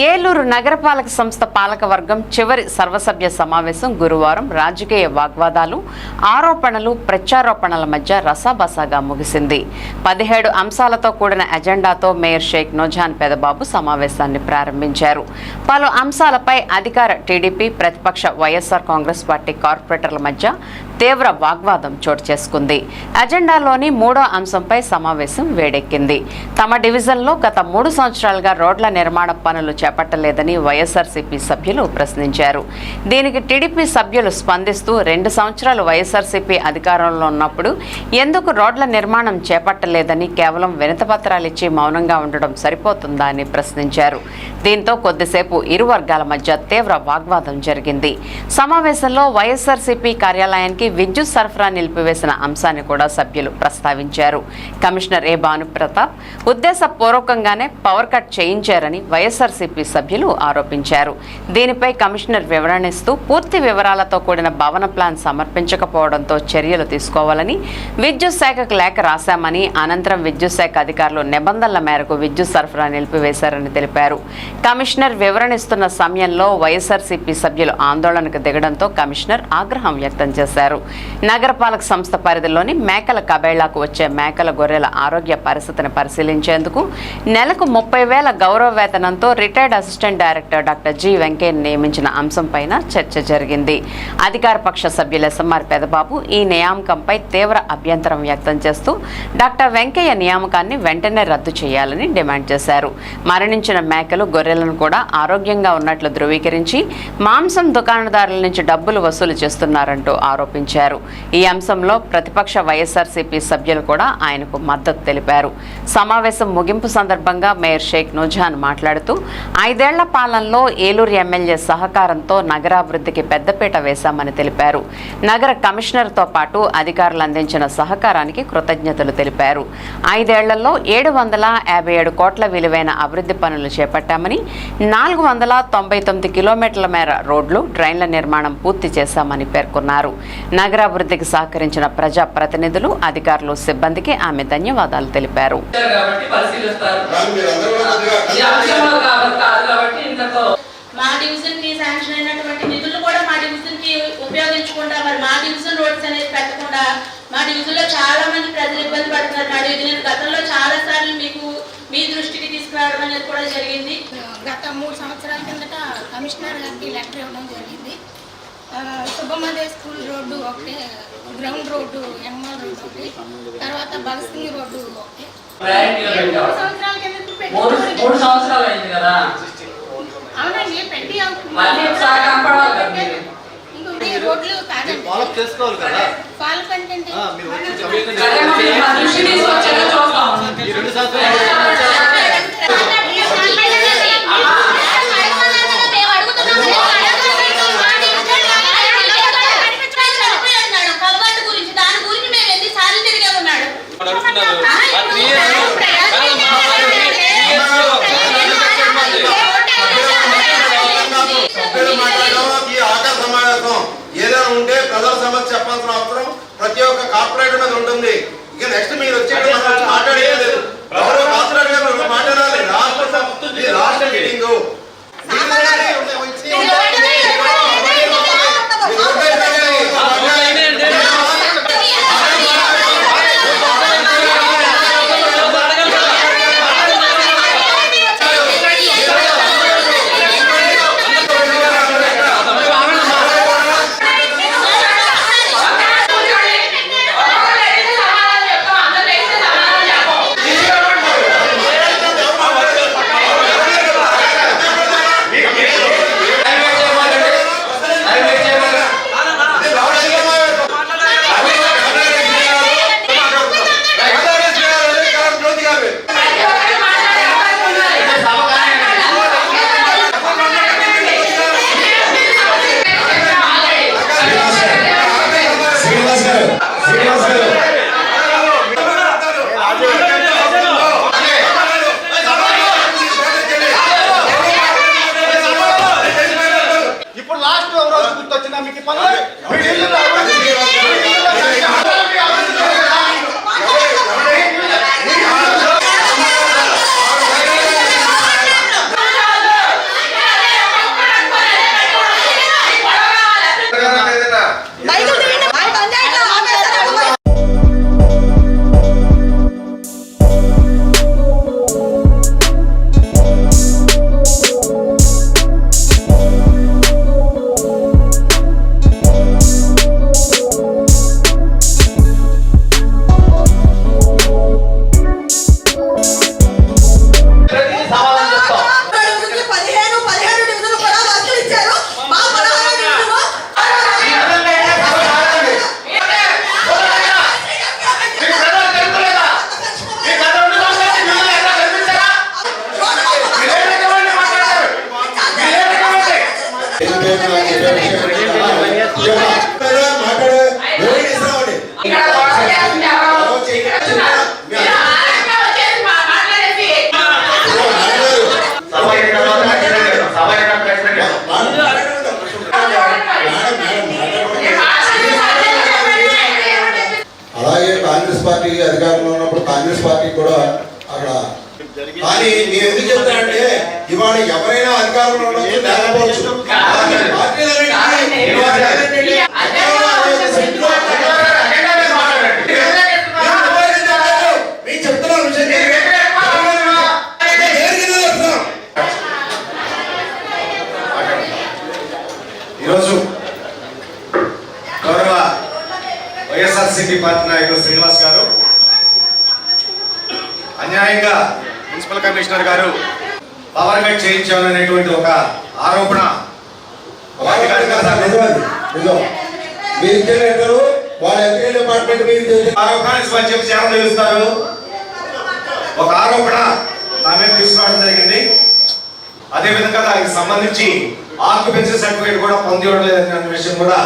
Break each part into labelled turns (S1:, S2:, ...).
S1: ఏలూరు నగరపాలక సంస్థ పాలకవర్గం చివరి సర్వసభ్య సమావేశం గురువారం రాజకీయ వాగ్వాదాలు, ఆరోపణలు, ప్రత్యారోపణల మధ్య రసాబసాగా ముగిసింది. 17 అంశాలతో కూడిన ఎజెండాతో మేయర్ షేక్ నూజహాన్ పెదబాబు సమావేశాన్ని ప్రారంభించారు. పలు అంశాలపై అధికార టీడీపీ, ప్రతిపక్ష వైఎస్ఆర్ కాంగ్రెస్ పార్టీ కార్పొరేటర్ల మధ్య తీవ్ర వాగ్వాదం చోటు చేసుకుంది. ఎజెండాలోని 3వ అంశంపై సమావేశం వేడెక్కింది. తమ డివిజన్లో గత 3 సంవత్సరాలుగా రోడ్ల నిర్మాణ పనులు చేపట్టలేదని వైఎస్ఆర్సీపీ సభ్యులు ప్రశ్నించారు. దీనికి టీడీపీ సభ్యులు స్పందిస్తూ 2 సంవత్సరాలు వైఎస్ఆర్సీపీ అధికారంలో ఉన్నప్పుడు ఎందుకు రోడ్ల నిర్మాణం చేపట్టలేదని కేవలం వినతిపత్రాలు ఇచ్చి మౌనంగా ఉండడం సరిపోతుందా అని ప్రశ్నించారు. దీంతో కొద్దిసేపు ఇరు వర్గాల మధ్య తీవ్ర వాగ్వాదం జరిగింది. సమావేశంలో వైఎస్ఆర్సీపీ కార్యాలయానికి విద్యుత్ సరఫరా నిలిపివేసిన అంశాన్ని కూడా సభ్యులు ప్రస్తావించారు. కమిషనర్ ఏ భానుప్రతాప్ ఉద్దేశపూర్వకంగానే పవర్ కట్ చేయించారని వైఎస్ఆర్సీపీ సభ్యులు ఆరోపించారు. దీనిపై కమిషనర్ వివరణిస్తూ పూర్తి వివరాలతో కూడిన భవన ప్లాన్ సమర్పించకపోవడంతో చర్యలు తీసుకోవాలని విద్యుత్ శాఖకు లేఖ రాశామని, అనంతరం విద్యుత్ శాఖ అధికారులు నిబంధనల మేరకు విద్యుత్ సరఫరా నిలిపివేశారని తెలిపారు. కమిషనర్ వివరణిస్తున్న సమయంలో వైఎస్ఆర్సీపీ సభ్యులు ఆందోళనకు దిగడంతో కమిషనర్ ఆగ్రహం వ్యక్తం చేశారు. నగరపాలక సంస్థ పరిధిలోని మేకల కబేళ్లకు వచ్చే మేకల, గొర్రెల ఆరోగ్య పరిస్థితిని పరిశీలించేందుకు నెలకు 30,000 గౌరవ వేతనంతో retired assistant director doctor G వెంకయ్యను నియమించిన అంశంపైన చర్చ జరిగింది. అధికార పక్ష సభ్యులు ఎస్ఎంఆర్ పెదబాబు ఈ నియామకంపై తీవ్ర అభ్యంతరం వ్యక్తం చేస్తూ డాక్టర్ వెంకయ్య నియామకాన్ని వెంటనే రద్దు చేయాలని డిమాండ్ చేశారు. మరణించిన మేకలు, గొర్రెలను కూడా ఆరోగ్యంగా ఉన్నట్లు ధృవీకరించి మాంసం దుకాణదారుల నుంచి డబ్బులు వసూలు చేస్తున్నారంటూ ఆరోపించారు. ఈ అంశంలో ప్రతిపక్ష వైఎస్ఆర్సీపీ సభ్యులు కూడా ఆయనకు మద్దతు తెలిపారు. సమావేశం ముగింపు సందర్భంగా మేయర్ షేక్ నూజహాన్ మాట్లాడుతూ 5 ఏళ్ల పాలనలో ఏలూరు ఎమ్మెల్యే సహకారంతో నగరాభివృద్ధికి పెద్దపీట వేశామని తెలిపారు. నగర కమిషనర్తో పాటు అధికారులు అందించిన సహకారానికి కృతజ్ఞతలు తెలిపారు. 5 ఏళ్లలో 757 కోట్ల విలువైన అభివృద్ధి పనులు చేపట్టామని, 499 కిలోమీటర్ల మేర రోడ్లు, డ్రైన్ల నిర్మాణం పూర్తి చేశామని పేర్కొన్నారు. నగరాభివృద్ధికి సహకరించిన ప్రజా ప్రతినిధులు, అధికారులు, సిబ్బందికి ఆమె ధన్యవాదాలు తెలిపారు.
S2: మా డివిజన్ కి శాంక్షన్ అయినటువంటి నిధులు కూడా మా డివిజన్ కి ఉపయోగించకుండా, మరి మా డివిజన్ రోడ్స్ అనేది పెట్టకుండా మా డివిజన్ లో చాలా మంది ప్రజలు ఇబ్బంది పడుతున్నారు. మా డివిజన్ గతంలో చాలా సార్లు మీ దృష్టికి తీసుకురావడం అనేది కూడా జరిగింది.
S3: గత 3 సంవత్సరాల కిందట కమిషనర్ గారికి లెటర్ ఇవ్వడం జరిగింది. సుబ్బమ్మదే స్కూల్ రోడ్డు ఒకటి, గ్రౌండ్ రోడ్డు, ఎన్మల్ రోడ్డు ఒకటి, తర్వాత భగత్ సింగ్ రోడ్డు ఒకటి. 3 సంవత్సరాల కింద అవునండి పెట్టి ఇంకొకటి రోడ్లు కాదండి, ఫాలో కంటెంట్
S4: ఏదైనా ఉంటే ప్రజల సమస్య చెప్పాల్సిన అవసరం ప్రతి ఒక్క కార్పొరేటర్ మీద ఉంటుంది. ఇక నెక్స్ట్ మీరు వచ్చి మాట్లాడేది లేదు. ఎవరో కార్పొరేటర్ మాట్లాడే ఇస్తామండి. అలాగే కాంగ్రెస్ పార్టీ అధికారంలో ఉన్నప్పుడు కాంగ్రెస్ పార్టీ కూడా అక్కడ కానీ నేను ఎందుకు చెప్తానంటే ఇవాళ ఎవరైనా అధికారంలో ఉండొచ్చు లేకపోవచ్చు మీకు చెప్తున్నా విషయం
S5: ఈరోజు గౌరవ వైఎస్ఆర్సీపీ పార్టీ నాయకులు శ్రీనివాస్ గారు అన్యాయంగా మున్సిపల్ కమిషనర్ గారు పవర్ కట్ చేయించాలనేటువంటి ఒక ఆరోపణ ఒక ఆరోపణ నా మీద తీసుకురావడం జరిగింది. అదేవిధంగా దానికి సంబంధించి ఆక్యుపెన్సీ సర్టిఫికేట్ కూడా పొందివ్వలేదనే విషయం కూడా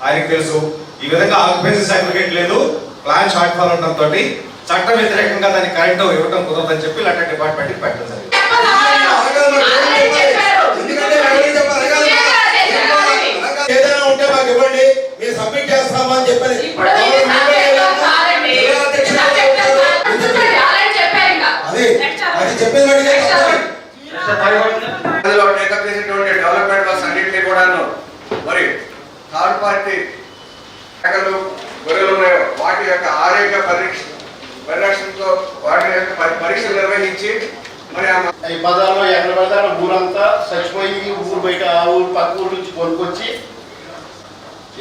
S5: ఆయనకు తెలుసు. ఈ విధంగా ఆక్యుపెన్సీ సర్టిఫికేట్ లేదు, ప్లాన్ షార్ట్ ఫాల్ ఉండడంతో చట్ట వ్యతిరేకంగా దానికి కరెంటు ఇవ్వడం కుదరదని చెప్పి లెటర్ డిపార్ట్మెంట్కి పెట్టడం జరిగింది.
S4: ఏదైనా ఉంటే మాకు ఇవ్వండి, మీరు సబ్మిట్ చేస్తామని చెప్పని అది చెప్పేది
S6: డెవలప్మెంట్ వర్క్స్ అన్నింటినీ కూడాను మరి థర్డ్ పార్టీ శాఖలు గొర్రెలు ఉన్నాయో వాటి యొక్క ఆరోగ్య పరిరక్షణతో వాటి యొక్క పరీక్షలు నిర్వహించి మరి
S7: ఈ బజార్లో ఎక్కడ పడితే అక్కడ ఊరంతా చచ్చిపోయి ఊరు బయట ఆ ఊరు పక్క ఊరు నుంచి కొనుక్కొచ్చి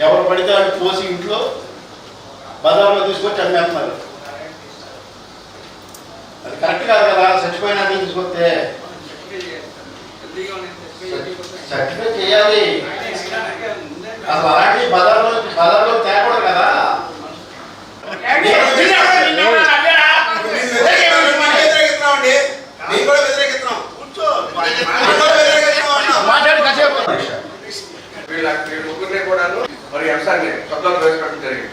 S7: ఎవరు పడితే వాళ్ళు పోసి ఇంట్లో బజార్లో తీసుకొచ్చి అమ్మేస్తున్నారు. అది కరెక్ట్ కాదు కదా. చచ్చిపోయినా తీసుకొస్తే సర్టిఫికేట్ చేయాలి. అసలు అలాంటి బజార్లో తేకూడదు కదా.
S6: వీళ్ళ ముగ్గురిని కూడాను మరి అంశాన్ని సభలో ప్రవేశపెట్టడం జరిగింది.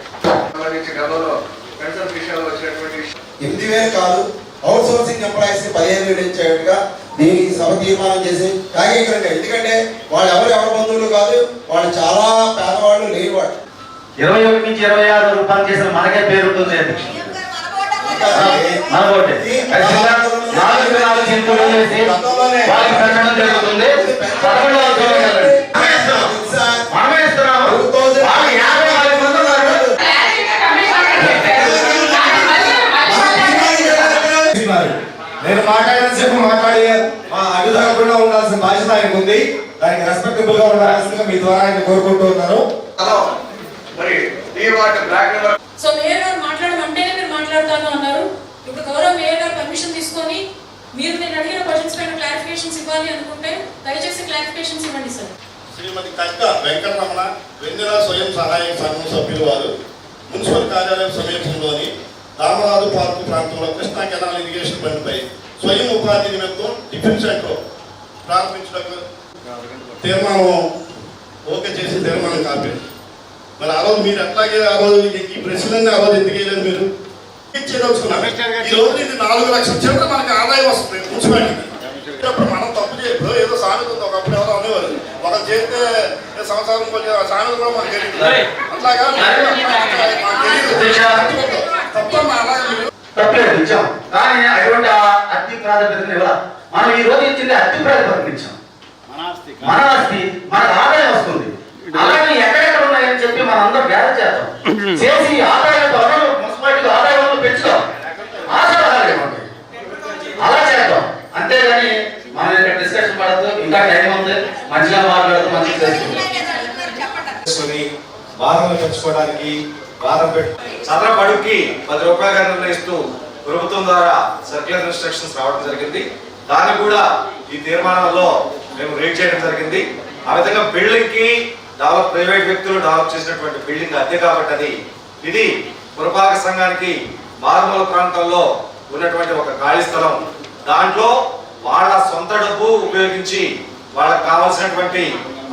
S6: సంబంధించి గతంలో పెన్షన్ విషయంలో వచ్చినటువంటి
S4: 8,000 కాదు, అవుట్ సోర్సింగ్ ఎంప్లాయీస్ 15,000 ఇచ్చేట్టుగా దీనికి సభ తీర్మానం చేసి ఏకీకరంగా. ఎందుకంటే వాళ్ళు ఎవరి బంధువులు కాదు, వాళ్ళు చాలా పేదవాళ్ళు లేనివాళ్ళు.
S8: 21 నుంచి 26 రూపాయలు చేసిన మనకే పేరు ఉంటుంది. మనకోటే 4 చింతలు వేసి వాళ్ళకి పెట్టడం జరుగుతుంది. 11వ మనమే ఇస్తున్నాము. 50 మంది ఉన్నారు.
S5: నేను మాట్లాడినంతసేపు మాట్లాడి మా అభిధానకుండా ఉండాల్సిన బాధ్యత ఆయనకు ఉంది. దానికి రెస్పెక్టబుల్ గా ఉండాల్సిందిగా మీ ద్వారా ఆయన కోరుకుంటూ ఉన్నారు.
S6: మరి ఈ వాటి బ్లాక్ నెంబర్
S9: సో మేయర్ గారు మాట్లాడమంటేనే మీరు మాట్లాడతాను అన్నారు. ఇప్పుడు గౌరవ మేయర్ గారు పర్మిషన్ తీసుకొని మీరు నేను అడిగిన క్వశ్చన్స్ పైన క్లారిఫికేషన్స్ ఇవ్వాలి అనుకుంటే దయచేసి క్లారిఫికేషన్స్ ఇవ్వండి సార్.
S7: శ్రీమతి కక్క వెంకటరమణ వెన్నెల స్వయం సహాయక సంఘం సభ్యులు వారు మున్సిపల్ కార్యాలయం సమీపంలోని రామరాజు పార్కు ప్రాంతంలో కృష్ణా కెనాల్ ఇరిగేషన్ బండిపై స్వయం ఉపాధి నిమిత్తం టిఫిన్ సెంటర్ ప్రారంభించడానికి తీర్మానం ఓకే చేసి తీర్మానం కాపీ. మరి ఆ రోజు మీరు అట్లాగే ఆ రోజు ఈ ప్రశ్నలన్నీ ఆ రోజు ఎందుకు వేయలేదు? మీరు ఇచ్చేదలుచుకున్నాం. ఈ రోజు ఇది 4 లక్షల చిల్లర మనకి ఆదాయం వస్తుంది మున్సిపాలిటీకి. ఇప్పుడు మనం తప్పు చేయదు. ఏదో సామెత ఉంది, ఒకప్పుడు ఎవరో అనేవారు ఒకరు చేస్తే సంవత్సరం కొంచెం సామెత కూడా మనకు తెలియదు. అట్లాగా
S8: తప్పలేదు ఇచ్చాం, కానీ అటువంటి అతి ప్రాధాన్యతను ఇవ్వాలి. మనం ఈ రోజు ఇచ్చింది అతి ప్రాధాన్యత ఇచ్చాం. మన ఆస్తి మనకు ఆదాయం వస్తుంది. అలాగే ఎక్కడెక్కడ ఉన్నాయని చెప్పి మనం అందరం గ్యాదర్ చేద్దాం చేసి ఆదాయంతో మున్సిపాలిటీ ఆదాయంలో పెంచుదాం. ఆశాలు ఇవ్వండి, అలా చేద్దాం. అంతేగాని మనం ఇక్కడ డిస్కషన్ పడద్దు. ఇంకా టైం ఉంది, మంచిగా మాట్లాడుతూ మంచిగా
S5: చేసుకుని వాదనలు పెంచుకోవడానికి వాదన పెట్టి చదర బడుక్కి 10 రూపాయలుగా నిర్ణయిస్తూ ప్రభుత్వం ద్వారా సర్క్యులర్ ఇన్స్ట్రక్షన్స్ రావడం జరిగింది. దాన్ని కూడా ఈ తీర్మానంలో మేము రీడ్ చేయడం జరిగింది. ఆ విధంగా బిల్డింగ్ కి ప్రైవేట్ వ్యక్తులు డెవలప్ చేసినటువంటి బిల్డింగ్ అద్దె కాబట్టి ఇది పురపాలక సంఘానికి మారుమూల ప్రాంతంలో ఉన్నటువంటి ఒక ఖాళీ స్థలం. దాంట్లో వాళ్ళ సొంత డబ్బు ఉపయోగించి వాళ్ళకి కావాల్సినటువంటి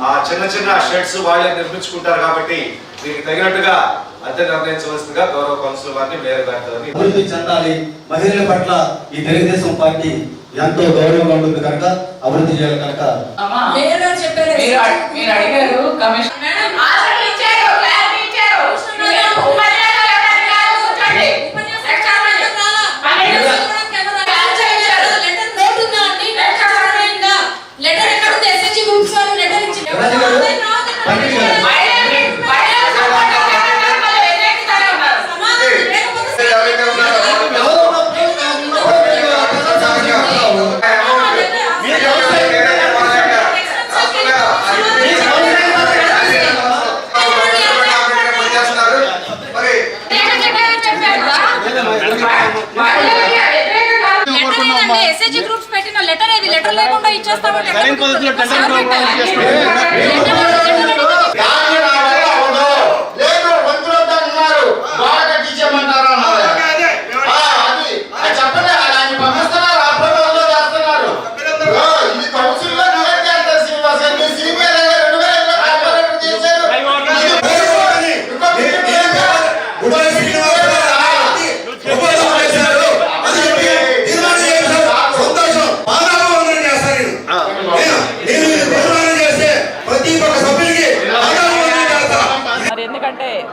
S5: ఆ చిన్న చిన్న షెడ్స్ వాళ్ళే నిర్మించుకుంటారు కాబట్టి దీనికి తగినట్టుగా అద్దె నిర్ణయించవలసిందిగా గౌరవ కౌన్సిల్ వారిని మేయర్ గారితో
S8: అభివృద్ధి చెందాలి. మహిళల పట్ల ఈ తెలుగుదేశం పార్టీ ఎంతో గౌరవంగా ఉంటుంది కనుక అభివృద్ధి చేయాలి కనుక
S9: మేయర్ గారు చెప్పారు.
S10: మీరు అడిగారు కమిషన్
S9: మేడం లెటర్ ఎక్కడ ఉంది? ఎస్హెచ్ గ్రూప్స్ వాళ్ళు లెటర్ ఎస్హెచ్ గ్రూప్స్ పెట్టిన లెటర్ ఏది? లెటర్ లేకుండా ఇచ్చేస్తామంటే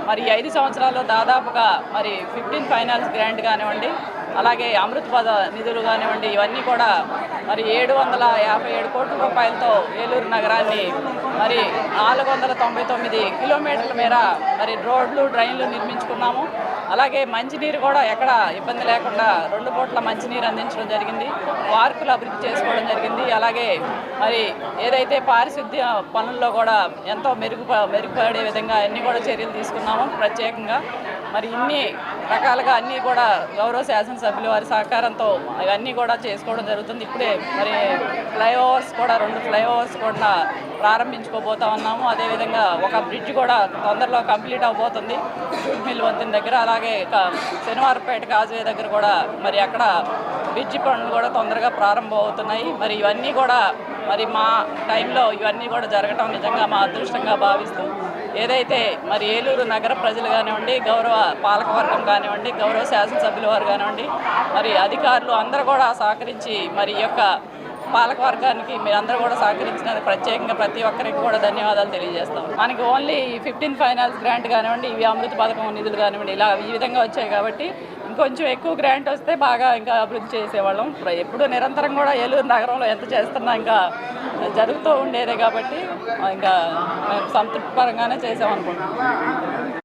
S10: మరి 5 సంవత్సరాల్లో దాదాపుగా మరి 15 ఫైనాన్స్ గ్రాంట్ కానివ్వండి, అలాగే అమృత్ పద నిధులు కానివ్వండి, ఇవన్నీ కూడా మరి 757 కోట్ల రూపాయలతో ఏలూరు నగరాన్ని మరి 499 కిలోమీటర్ల మేర మరి రోడ్లు డ్రైన్లు నిర్మించుకున్నాము. అలాగే మంచినీరు కూడా ఎక్కడ ఇబ్బంది లేకుండా 2 కోట్ల మంచినీరు అందించడం జరిగింది. పార్కులు అభివృద్ధి చేసుకోవడం జరిగింది. అలాగే మరి ఏదైతే పారిశుద్ధ్య పనుల్లో కూడా ఎంతో మెరుగుపడే విధంగా అన్ని కూడా చర్యలు తీసుకున్నాము ప్రత్యేకంగా. మరి ఇన్ని రకాలుగా అన్నీ కూడా గౌరవ శాసనసభ్యుల వారి సహకారంతో ఇవన్నీ కూడా చేసుకోవడం జరుగుతుంది. ఇప్పుడే మరి ఫ్లైఓవర్స్ కూడా 2 ఫ్లైఓవర్స్ కూడా ప్రారంభించుకోబోతా ఉన్నాము. అదేవిధంగా ఒక బ్రిడ్జ్ కూడా తొందరలో కంప్లీట్ అవబోతుంది జూట్ మిల్ వంతెన దగ్గర. అలాగే శనివారపేట కాజువే దగ్గర కూడా మరి అక్కడ బ్రిడ్జి పనులు కూడా తొందరగా ప్రారంభం అవుతున్నాయి. మరి ఇవన్నీ కూడా మరి మా టైంలో ఇవన్నీ కూడా జరగటం నిజంగా మా అదృష్టంగా భావిస్తూ ఏదైతే మరి ఏలూరు నగర ప్రజలు కానివ్వండి, గౌరవ పాలకవర్గం కానివ్వండి, గౌరవ శాసనసభ్యుల వారు కానివ్వండి, మరి అధికారులు అందరూ కూడా సహకరించి మరి ఈ యొక్క పాలకవర్గానికి మీరందరూ కూడా సహకరించినందుకు ప్రత్యేకంగా ప్రతి ఒక్కరికి కూడా ధన్యవాదాలు తెలియజేస్తాం. మనకి ఓన్లీ 15 ఫైనాన్స్ గ్రాంట్ కానివ్వండి, ఇవి అమృత పథకం నిధులు కానివ్వండి, ఇలా ఈ విధంగా వచ్చాయి కాబట్టి ఇంకొంచెం ఎక్కువ గ్రాంట్ వస్తే బాగా ఇంకా అభివృద్ధి చేసేవాళ్ళం. ఎప్పుడు నిరంతరం కూడా ఏలూరు నగరంలో ఎంత చేస్తున్నా ఇంకా జరుగుతూ ఉండేదే కాబట్టి ఇంకా మేము సంతృప్తిపరంగానే చేసామనుకుంటున్నాం.